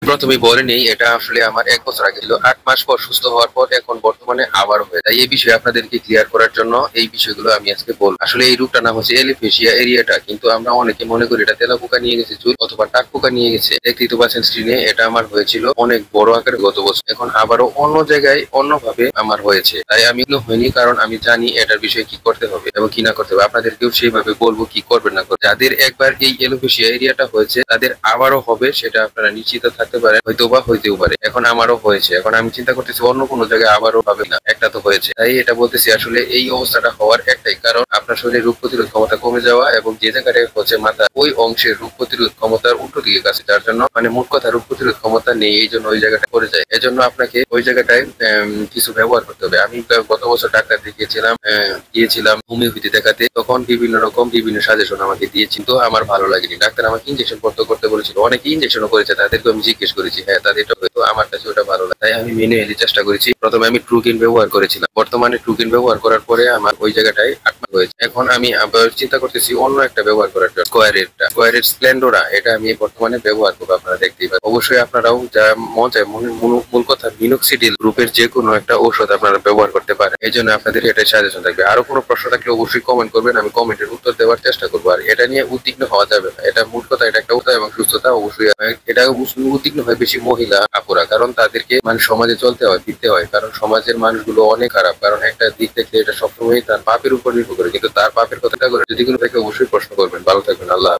প্রথমে বলে নেই, এটা আসলে আমার 1 বছর আগে ছিল। 8 মাস পর সুস্থ হওয়ার পর এখন বর্তমানে আবার হয়ে যায়। এই বিষয়ে আপনাদেরকে ক্লিয়ার করার জন্য এই বিষয়গুলো আমি আজকে বলবো। আসলে এই রোগটার নাম হচ্ছে এলোপেশিয়া এরিয়াটা, কিন্তু আমরা অনেকে মনে করি এটা তেলাপোকা নিয়ে গেছে চুল অথবা টাক পোকা নিয়ে গেছে। দেখতেই তো পাচ্ছেন স্ক্রিনে, এটা আমার হয়েছিল অনেক বড় আকারে গত বছর। এখন আবারও অন্য জায়গায় অন্যভাবে আমার হয়েছে, তাই আমি হয়নি, কারণ আমি জানি এটার বিষয়ে কি করতে হবে এবং কি না করতে হবে। আপনাদেরকেও সেইভাবে বলবো কি করবেন না করবেন। যাদের একবার এই এলোপেশিয়া এরিয়াটা হয়েছে তাদের আবারও হবে, সেটা আপনারা নিশ্চিত থাকতে পারেন। হয়তো বা হইতেও পারে। এখন আমারও হয়েছে, এখন আমি চিন্তা করতেছি অন্য কোনো জায়গায় আবারও হবে না, একটা তো হয়েছে। তাই এটা বলতেছি, আসলে এই অবস্থাটা হওয়ার একটাই কারণ আপনার শরীরে রোগ প্রতিরোধ ক্ষমতা কমে যাওয়া এবং যে জায়গাটায় হচ্ছে মাথা ওই অংশের রোগ প্রতিরোধ ক্ষমতার উল্টো দিকে কাছে, যার জন্য মানে মোট কথা রোগ প্রতিরোধ ক্ষমতা নেই, এই জন্য ওই জায়গাটা পড়ে যায়। এজন্য আপনাকে ওই জায়গাটায় কিছু ব্যবহার করতে হবে। আমি গত বছর ডাক্তার দেখিয়েছিলাম, গিয়েছিলাম হোমিওপ্যাথি দেখাতে, তখন বিভিন্ন রকম বিভিন্ন সাজেশন আমাকে দিয়েছে, কিন্তু আমার ভালো লাগেনি। ডাক্তার আমাকে ইনজেকশন করতে বলেছিল, অনেকে ইনজেকশনও করেছে, তাদেরকে আমি জিজ্ঞেস করেছি, হ্যাঁ তাদের এটা হয়তো, আমার কাছে ওটা ভালো লাগে, তাই আমি ম্যানুয়ালি চেষ্টা করেছি। প্রথমে আমি ট্রুকিন ব্যবহার করেছিলাম, বর্তমানে ট্রুকিন ব্যবহার করার পরে আমার ওই জায়গাটায় আটকা হয়েছে। এখন আমি আবার চিন্তা করতেছি অন্য একটা ব্যবহার করার জন্য, স্কোয়ারের স্প্লেন্ডোরা, এটা আমি বর্তমানে ব্যবহার করবো। আপনারা দেখতেই পাবেন। অবশ্যই আপনারাও যা মন চায়, মূল কথা মিনোক্সিডিল গ্রুপের যে কোনো একটা ঔষধ আপনারা ব্যবহার করতে পারেন। এই জন্য আপনাদের এটা সাজেশন থাকবে। আরো কোনো প্রশ্ন থাকলে অবশ্যই কমেন্ট করবেন, আমি কমেন্টের উত্তর দেওয়ার চেষ্টা করবো। আর এটা নিয়ে উদ্বিগ্ন হওয়া যাবে না, এটা মূল কথা, এটা একটা উপায় এবং সুস্থতা। অবশ্যই এটা উদ্বিগ্ন হয় বেশি মহিলা আপুরা, কারণ তাদেরকে মানে সমাজে চলতে হয়, ফিরতে হয়, কারণ সমাজের মানুষগুলো অনেক খারাপ। কারণ একটা দিক থেকে এটা সবসময় তার পাপের উপর নির্ভর করে, কিন্তু তার পাপের কথাটা করে যদি কোনো থাকে অবশ্যই প্রশ্ন করবেন। ভালো থাকবেন, আল্লাহ।